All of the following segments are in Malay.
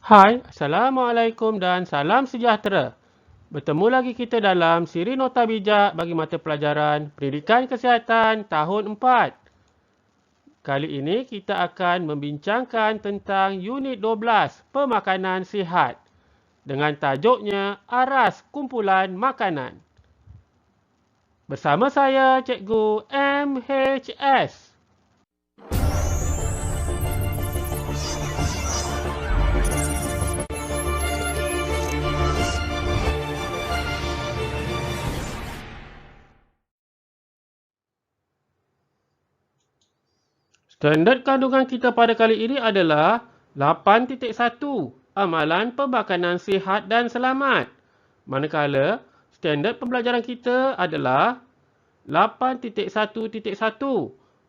Hai, Assalamualaikum dan salam sejahtera. Bertemu lagi kita dalam siri nota bijak bagi mata pelajaran Pendidikan Kesihatan tahun 4. Kali ini kita akan membincangkan tentang unit 12, Pemakanan Sihat, dengan tajuknya Aras Kumpulan Makanan. Bersama saya, Cikgu MHS. Standard kandungan kita pada kali ini adalah 8.1, Amalan Pemakanan Sihat dan Selamat. Manakala, standard pembelajaran kita adalah 8.1.1,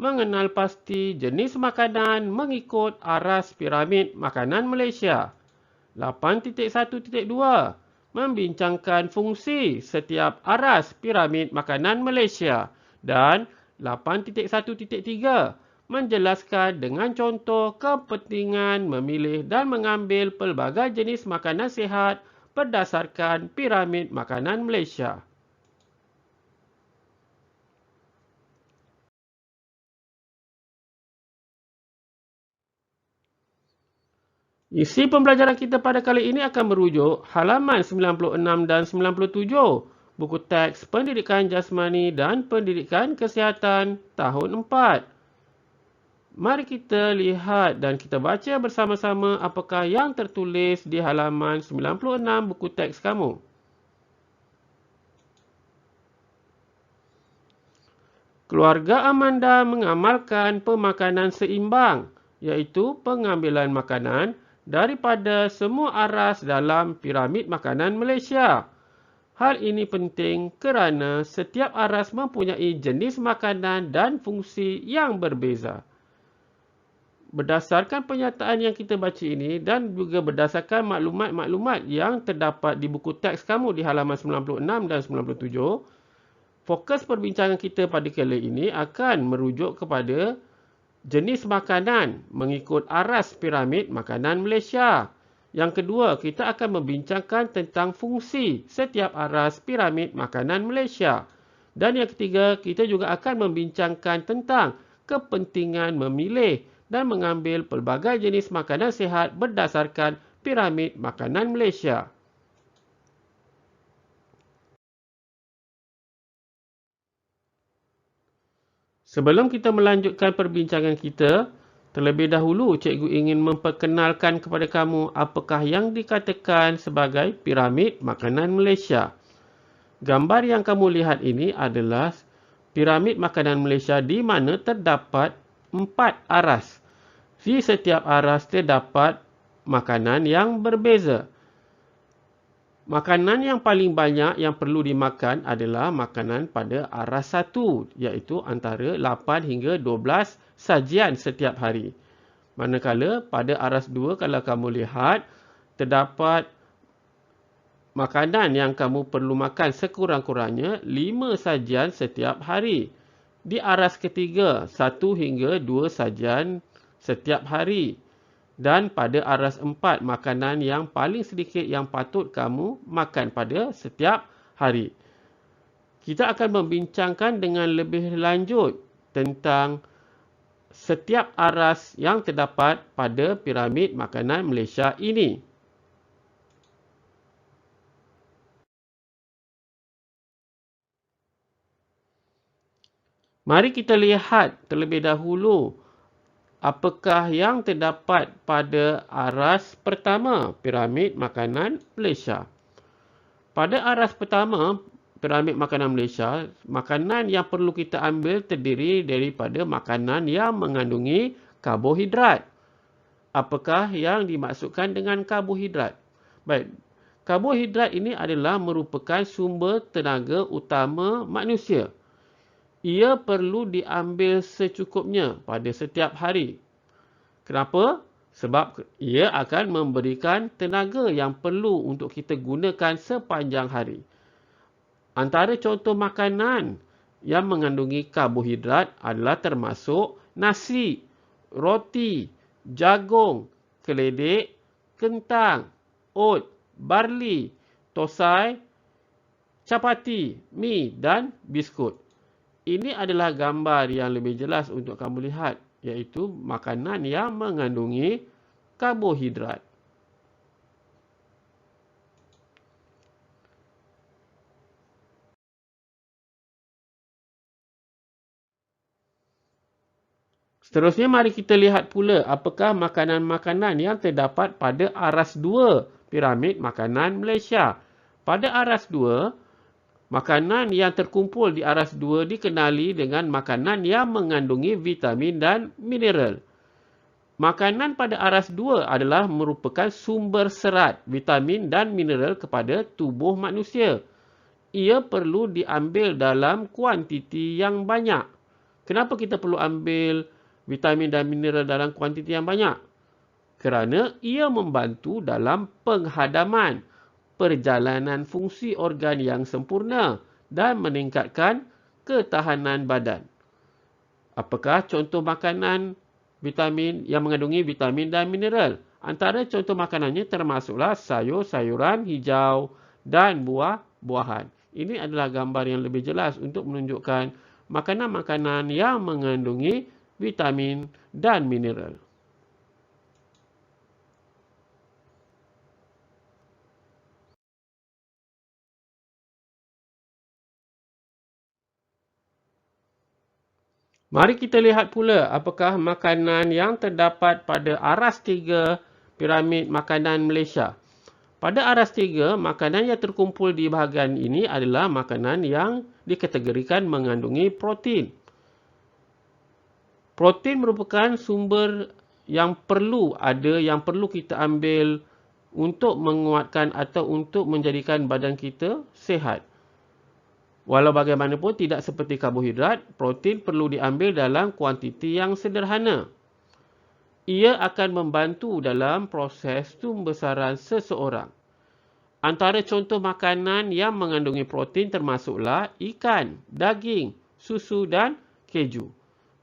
Mengenal pasti jenis makanan mengikut aras piramid makanan Malaysia. 8.1.2, Membincangkan fungsi setiap aras piramid makanan Malaysia. Dan 8.1.3, menjelaskan dengan contoh kepentingan memilih dan mengambil pelbagai jenis makanan sihat berdasarkan piramid makanan Malaysia. Isi pembelajaran kita pada kali ini akan merujuk halaman 96 dan 97, buku teks Pendidikan Jasmani dan Pendidikan Kesihatan tahun 4. Mari kita lihat dan kita baca bersama-sama apakah yang tertulis di halaman 96 buku teks kamu. Keluarga Amanda mengamalkan pemakanan seimbang, iaitu pengambilan makanan daripada semua aras dalam piramid makanan Malaysia. Hal ini penting kerana setiap aras mempunyai jenis makanan dan fungsi yang berbeza. Berdasarkan pernyataan yang kita baca ini dan juga berdasarkan maklumat-maklumat yang terdapat di buku teks kamu di halaman 96 dan 97, fokus perbincangan kita pada kali ini akan merujuk kepada jenis makanan mengikut aras piramid makanan Malaysia. Yang kedua, kita akan membincangkan tentang fungsi setiap aras piramid makanan Malaysia. Dan yang ketiga, kita juga akan membincangkan tentang kepentingan memilih dan mengambil pelbagai jenis makanan sihat berdasarkan piramid makanan Malaysia. Sebelum kita melanjutkan perbincangan kita, terlebih dahulu cikgu ingin memperkenalkan kepada kamu apakah yang dikatakan sebagai piramid makanan Malaysia. Gambar yang kamu lihat ini adalah piramid makanan Malaysia di mana terdapat 4 aras. Di setiap aras terdapat makanan yang berbeza. Makanan yang paling banyak yang perlu dimakan adalah makanan pada aras 1, iaitu antara 8 hingga 12 sajian setiap hari. Manakala pada aras 2, kalau kamu lihat, terdapat makanan yang kamu perlu makan sekurang-kurangnya 5 sajian setiap hari. Di aras ketiga, 1 hingga 2 sajian setiap hari. Dan pada aras 4, makanan yang paling sedikit yang patut kamu makan pada setiap hari. Kita akan membincangkan dengan lebih lanjut tentang setiap aras yang terdapat pada piramid makanan Malaysia ini. Mari kita lihat terlebih dahulu apakah yang terdapat pada aras pertama, piramid makanan Malaysia. Pada aras pertama, piramid makanan Malaysia, makanan yang perlu kita ambil terdiri daripada makanan yang mengandungi karbohidrat. Apakah yang dimaksudkan dengan karbohidrat? Baik, karbohidrat ini adalah merupakan sumber tenaga utama manusia. Ia perlu diambil secukupnya pada setiap hari. Kenapa? Sebab ia akan memberikan tenaga yang perlu untuk kita gunakan sepanjang hari. Antara contoh makanan yang mengandungi karbohidrat adalah termasuk nasi, roti, jagung, keledek, kentang, oat, barley, tosai, capati, mi dan biskut. Ini adalah gambar yang lebih jelas untuk kamu lihat, iaitu makanan yang mengandungi karbohidrat. Seterusnya mari kita lihat pula apakah makanan-makanan yang terdapat pada aras 2 piramid makanan Malaysia. Pada aras 2, makanan yang terkumpul di aras 2 dikenali dengan makanan yang mengandungi vitamin dan mineral. Makanan pada aras 2 adalah merupakan sumber serat, vitamin dan mineral kepada tubuh manusia. Ia perlu diambil dalam kuantiti yang banyak. Kenapa kita perlu ambil vitamin dan mineral dalam kuantiti yang banyak? Kerana ia membantu dalam penghadaman, perjalanan fungsi organ yang sempurna dan meningkatkan ketahanan badan. Apakah contoh makanan vitamin yang mengandungi vitamin dan mineral? Antara contoh makanannya termasuklah sayur-sayuran hijau dan buah-buahan. Ini adalah gambar yang lebih jelas untuk menunjukkan makanan-makanan yang mengandungi vitamin dan mineral. Mari kita lihat pula apakah makanan yang terdapat pada aras 3 piramid makanan Malaysia. Pada aras 3, makanan yang terkumpul di bahagian ini adalah makanan yang dikategorikan mengandungi protein. Protein merupakan sumber yang perlu kita ambil untuk menguatkan atau untuk menjadikan badan kita sihat. Walau bagaimanapun tidak seperti karbohidrat, protein perlu diambil dalam kuantiti yang sederhana. Ia akan membantu dalam proses pembesaran seseorang. Antara contoh makanan yang mengandungi protein termasuklah ikan, daging, susu dan keju.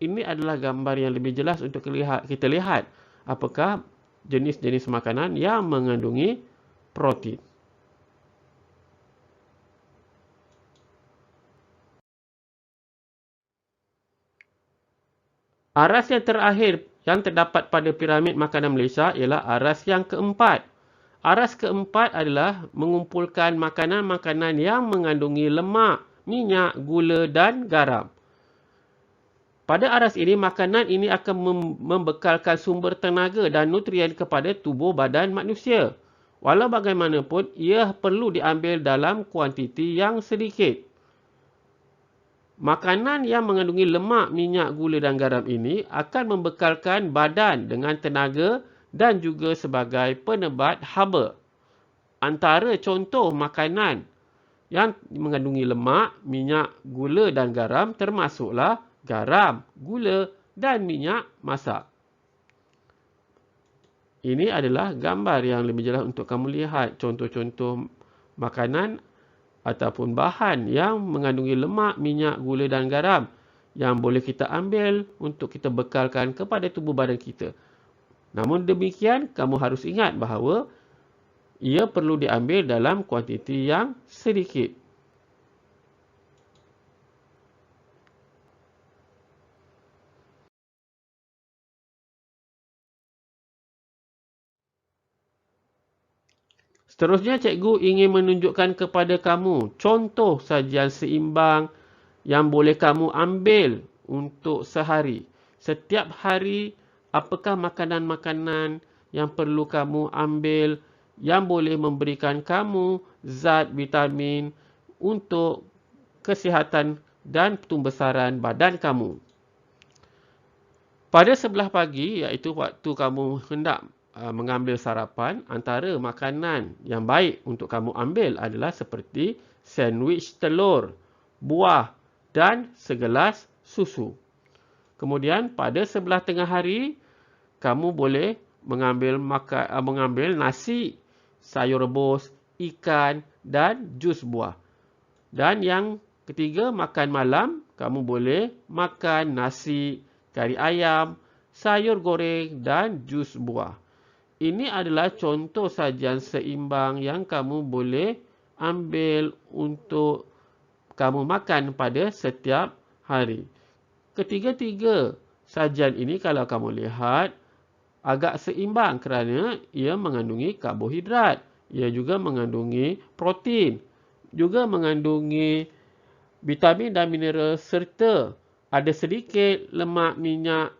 Ini adalah gambar yang lebih jelas untuk kita lihat apakah jenis-jenis makanan yang mengandungi protein. Aras yang terakhir yang terdapat pada piramid makanan Malaysia ialah aras yang keempat. Aras keempat adalah mengumpulkan makanan-makanan yang mengandungi lemak, minyak, gula dan garam. Pada aras ini, makanan ini akan membekalkan sumber tenaga dan nutrien kepada tubuh badan manusia. Walau bagaimanapun, ia perlu diambil dalam kuantiti yang sedikit. Makanan yang mengandungi lemak, minyak, gula dan garam ini akan membekalkan badan dengan tenaga dan juga sebagai penebat haba. Antara contoh makanan yang mengandungi lemak, minyak, gula dan garam termasuklah garam, gula dan minyak masak. Ini adalah gambar yang lebih jelas untuk kamu lihat contoh-contoh makanan ataupun bahan yang mengandungi lemak, minyak, gula dan garam yang boleh kita ambil untuk kita bekalkan kepada tubuh badan kita. Namun demikian, kamu harus ingat bahawa ia perlu diambil dalam kuantiti yang sedikit. Seterusnya, cikgu ingin menunjukkan kepada kamu contoh sajian seimbang yang boleh kamu ambil untuk sehari. Setiap hari, apakah makanan-makanan yang perlu kamu ambil yang boleh memberikan kamu zat vitamin untuk kesihatan dan pembesaran badan kamu. Pada sebelah pagi, iaitu waktu kamu hendak mengambil sarapan, antara makanan yang baik untuk kamu ambil adalah seperti sandwich telur, buah dan segelas susu. Kemudian pada sebelah tengah hari, kamu boleh mengambil nasi, sayur rebus, ikan dan jus buah. Dan yang ketiga, makan malam, kamu boleh makan nasi, kari ayam, sayur goreng dan jus buah. Ini adalah contoh sajian seimbang yang kamu boleh ambil untuk kamu makan pada setiap hari. Ketiga-tiga sajian ini kalau kamu lihat agak seimbang kerana ia mengandungi karbohidrat, ia juga mengandungi protein, juga mengandungi vitamin dan mineral serta ada sedikit lemak, minyak,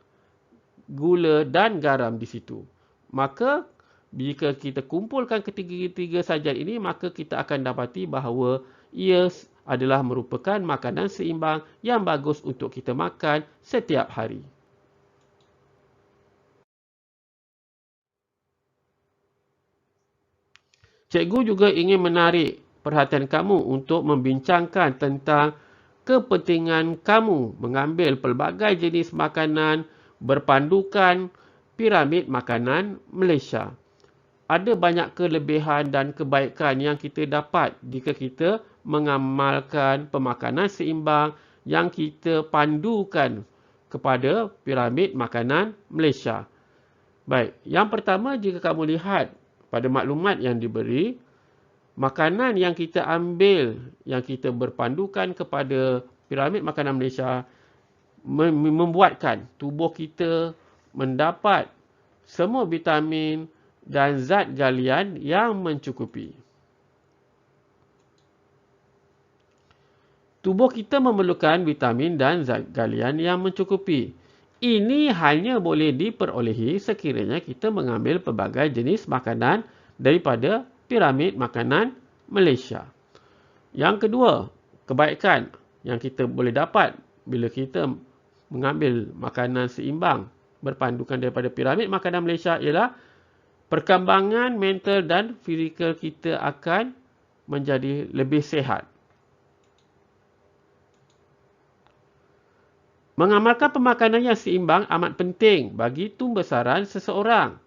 gula dan garam di situ. Maka jika kita kumpulkan ketiga-tiga sajian ini, maka kita akan dapati bahawa ia adalah merupakan makanan seimbang yang bagus untuk kita makan setiap hari. Cikgu juga ingin menarik perhatian kamu untuk membincangkan tentang kepentingan kamu mengambil pelbagai jenis makanan berpandukan piramid makanan Malaysia. Ada banyak kelebihan dan kebaikan yang kita dapat jika kita mengamalkan pemakanan seimbang yang kita pandukan kepada piramid makanan Malaysia. Baik, yang pertama jika kamu lihat pada maklumat yang diberi, makanan yang kita ambil, yang kita berpandukan kepada piramid makanan Malaysia membuatkan tubuh kita mendapat semua vitamin dan zat galian yang mencukupi. Tubuh kita memerlukan vitamin dan zat galian yang mencukupi. Ini hanya boleh diperolehi sekiranya kita mengambil pelbagai jenis makanan daripada piramid makanan Malaysia. Yang kedua, kebaikan yang kita boleh dapat bila kita mengambil makanan seimbang berpandukan daripada piramid makanan Malaysia ialah perkembangan mental dan fizikal kita akan menjadi lebih sihat. Mengamalkan pemakanan yang seimbang amat penting bagi tumbesaran seseorang.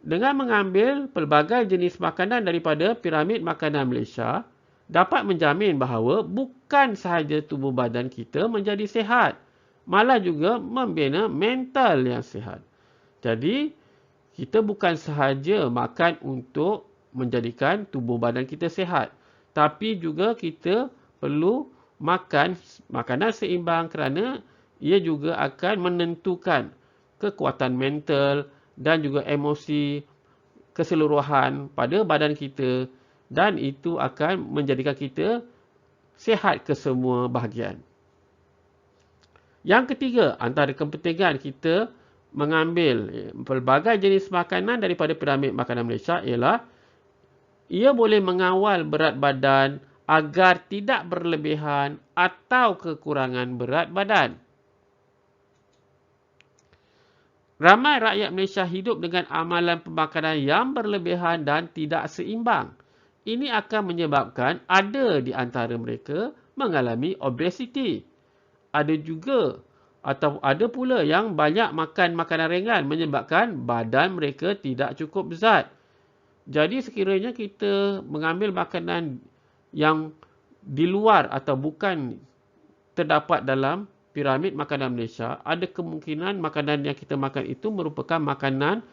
Dengan mengambil pelbagai jenis makanan daripada piramid makanan Malaysia, dapat menjamin bahawa bukan sahaja tubuh badan kita menjadi sihat, malah juga membina mental yang sihat. Jadi, kita bukan sahaja makan untuk menjadikan tubuh badan kita sihat, tapi juga kita perlu makan makanan seimbang kerana ia juga akan menentukan kekuatan mental dan juga emosi keseluruhan pada badan kita dan itu akan menjadikan kita sihat ke semua bahagian. Yang ketiga, antara kepentingan kita mengambil pelbagai jenis makanan daripada piramid makanan Malaysia ialah ia boleh mengawal berat badan agar tidak berlebihan atau kekurangan berat badan. Ramai rakyat Malaysia hidup dengan amalan pemakanan yang berlebihan dan tidak seimbang. Ini akan menyebabkan ada di antara mereka mengalami obesiti. Ada juga atau ada pula yang banyak makan makanan ringan menyebabkan badan mereka tidak cukup zat. Jadi sekiranya kita mengambil makanan yang di luar atau bukan terdapat dalam piramid makanan Malaysia, ada kemungkinan makanan yang kita makan itu merupakan makanan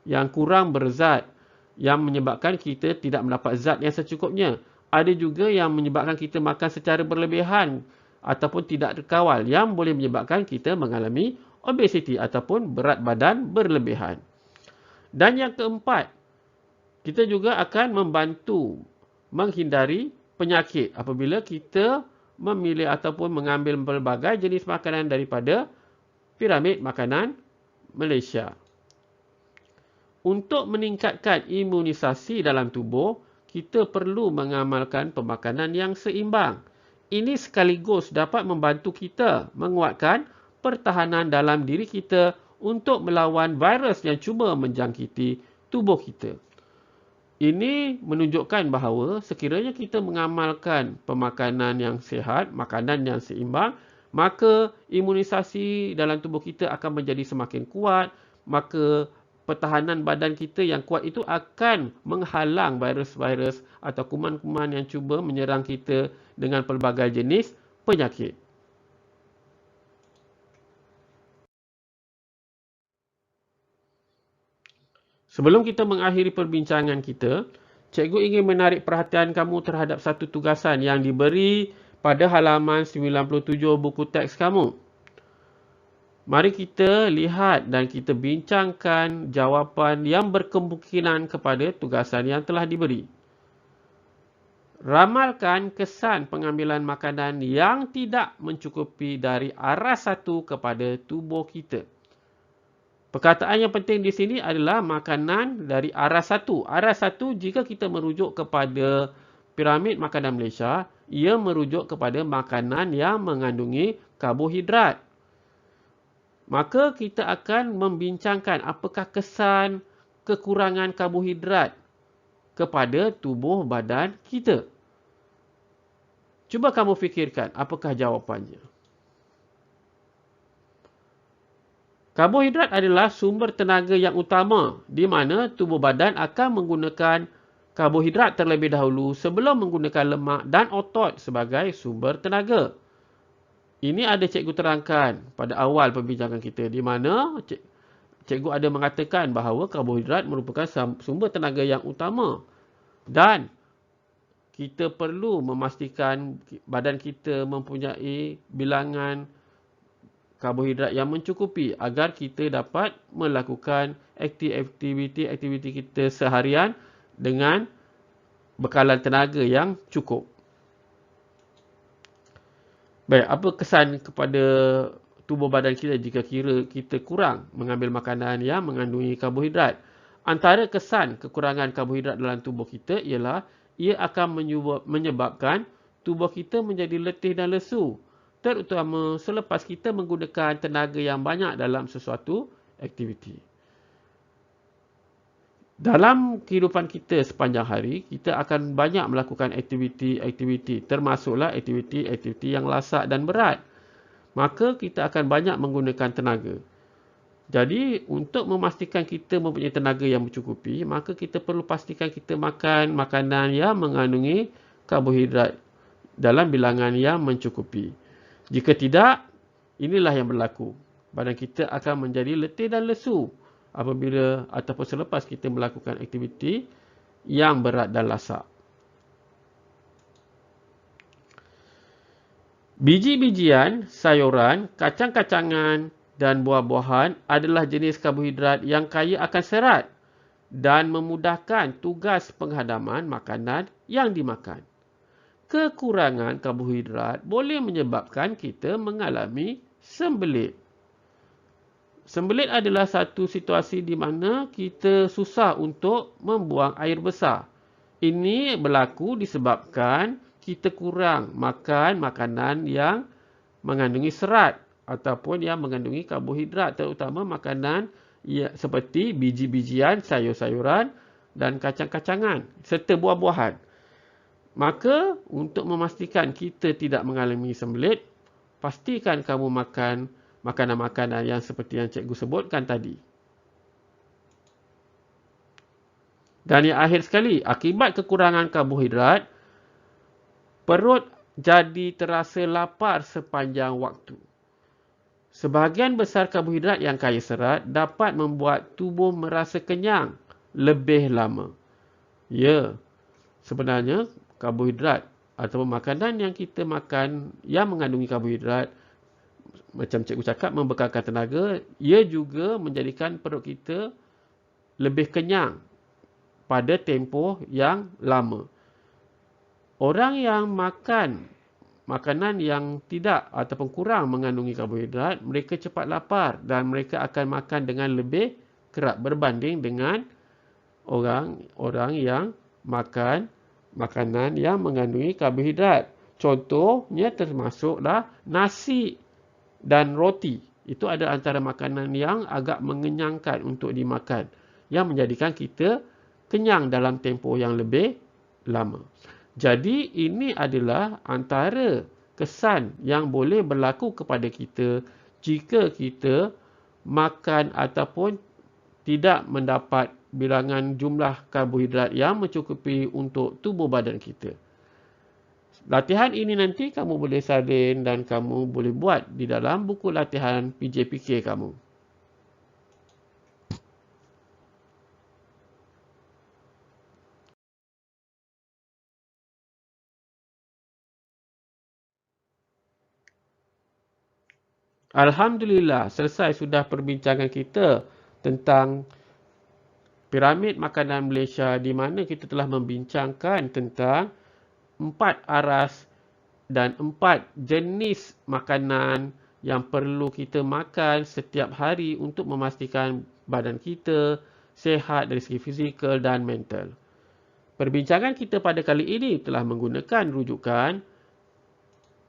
yang kurang berzat, yang menyebabkan kita tidak mendapat zat yang secukupnya. Ada juga yang menyebabkan kita makan secara berlebihan ataupun tidak terkawal, yang boleh menyebabkan kita mengalami obesiti ataupun berat badan berlebihan. Dan yang keempat, kita juga akan membantu menghindari penyakit apabila kita memilih ataupun mengambil pelbagai jenis makanan daripada piramid makanan Malaysia. Untuk meningkatkan imunisasi dalam tubuh, kita perlu mengamalkan pemakanan yang seimbang. Ini sekaligus dapat membantu kita menguatkan pertahanan dalam diri kita untuk melawan virus yang cuba menjangkiti tubuh kita. Ini menunjukkan bahawa sekiranya kita mengamalkan pemakanan yang sihat, makanan yang seimbang, maka imunisasi dalam tubuh kita akan menjadi semakin kuat, maka pertahanan badan kita yang kuat itu akan menghalang virus-virus atau kuman-kuman yang cuba menyerang kita dengan pelbagai jenis penyakit. Sebelum kita mengakhiri perbincangan kita, cikgu ingin menarik perhatian kamu terhadap satu tugasan yang diberi pada halaman 97 buku teks kamu. Mari kita lihat dan kita bincangkan jawapan yang berkemungkinan kepada tugasan yang telah diberi. Ramalkan kesan pengambilan makanan yang tidak mencukupi dari aras satu kepada tubuh kita. Perkataan yang penting di sini adalah makanan dari aras satu. Aras satu, jika kita merujuk kepada piramid makanan Malaysia, ia merujuk kepada makanan yang mengandungi karbohidrat. Maka kita akan membincangkan apakah kesan kekurangan karbohidrat kepada tubuh badan kita. Cuba kamu fikirkan apakah jawapannya. Karbohidrat adalah sumber tenaga yang utama di mana tubuh badan akan menggunakan karbohidrat terlebih dahulu sebelum menggunakan lemak dan otot sebagai sumber tenaga. Ini ada cikgu terangkan pada awal perbincangan kita di mana cikgu ada mengatakan bahawa karbohidrat merupakan sumber tenaga yang utama dan kita perlu memastikan badan kita mempunyai bilangan karbohidrat yang mencukupi agar kita dapat melakukan aktiviti kita seharian dengan bekalan tenaga yang cukup. Baik, apa kesan kepada tubuh badan kita jika kira kita kurang mengambil makanan yang mengandungi karbohidrat? Antara kesan kekurangan karbohidrat dalam tubuh kita ialah ia akan menyebabkan tubuh kita menjadi letih dan lesu, terutama selepas kita menggunakan tenaga yang banyak dalam sesuatu aktiviti. Dalam kehidupan kita sepanjang hari, kita akan banyak melakukan aktiviti, termasuklah aktiviti yang lasak dan berat. Maka kita akan banyak menggunakan tenaga. Jadi, untuk memastikan kita mempunyai tenaga yang mencukupi, maka kita perlu pastikan kita makan makanan yang mengandungi karbohidrat dalam bilangan yang mencukupi. Jika tidak, inilah yang berlaku. Badan kita akan menjadi letih dan lesu apabila ataupun selepas kita melakukan aktiviti yang berat dan lasak. Biji-bijian, sayuran, kacang-kacangan dan buah-buahan adalah jenis karbohidrat yang kaya akan serat dan memudahkan tugas penghadaman makanan yang dimakan. Kekurangan karbohidrat boleh menyebabkan kita mengalami sembelit. Sembelit adalah satu situasi di mana kita susah untuk membuang air besar. Ini berlaku disebabkan kita kurang makan makanan yang mengandungi serat ataupun yang mengandungi karbohidrat, terutama makanan seperti biji-bijian, sayur-sayuran dan kacang-kacangan serta buah-buahan. Maka untuk memastikan kita tidak mengalami sembelit, pastikan kamu makan makanan-makanan yang seperti yang cikgu sebutkan tadi. Dan yang akhir sekali, akibat kekurangan karbohidrat, perut jadi terasa lapar sepanjang waktu. Sebahagian besar karbohidrat yang kaya serat dapat membuat tubuh merasa kenyang lebih lama. Ya, sebenarnya karbohidrat atau makanan yang kita makan yang mengandungi karbohidrat, macam cikgu cakap, membekalkan tenaga, ia juga menjadikan perut kita lebih kenyang pada tempoh yang lama. Orang yang makan makanan yang tidak ataupun kurang mengandungi karbohidrat, mereka cepat lapar dan mereka akan makan dengan lebih kerap berbanding dengan orang yang makan makanan yang mengandungi karbohidrat. Contohnya termasuklah nasi dan roti. Itu ada antara makanan yang agak mengenyangkan untuk dimakan, yang menjadikan kita kenyang dalam tempoh yang lebih lama. Jadi ini adalah antara kesan yang boleh berlaku kepada kita jika kita makan ataupun tidak mendapat bilangan jumlah karbohidrat yang mencukupi untuk tubuh badan kita. Latihan ini nanti kamu boleh salin dan kamu boleh buat di dalam buku latihan PJPK kamu. Alhamdulillah, selesai sudah perbincangan kita tentang piramid makanan Malaysia, di mana kita telah membincangkan tentang 4 aras dan 4 jenis makanan yang perlu kita makan setiap hari untuk memastikan badan kita sihat dari segi fizikal dan mental. Perbincangan kita pada kali ini telah menggunakan rujukan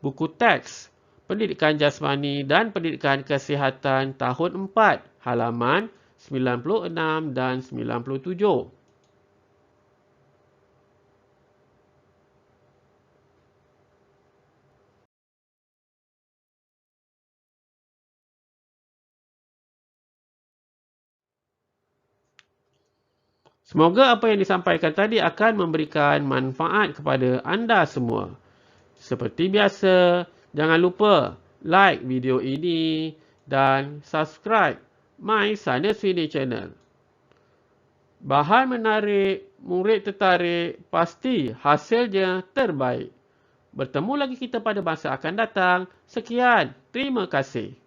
buku teks Pendidikan Jasmani dan Pendidikan Kesihatan tahun 4, halaman 96 dan 97. Semoga apa yang disampaikan tadi akan memberikan manfaat kepada anda semua. Seperti biasa, jangan lupa like video ini dan subscribe My Science Video Channel. Bahan menarik, murid tertarik, pasti hasilnya terbaik. Bertemu lagi kita pada masa akan datang. Sekian, terima kasih.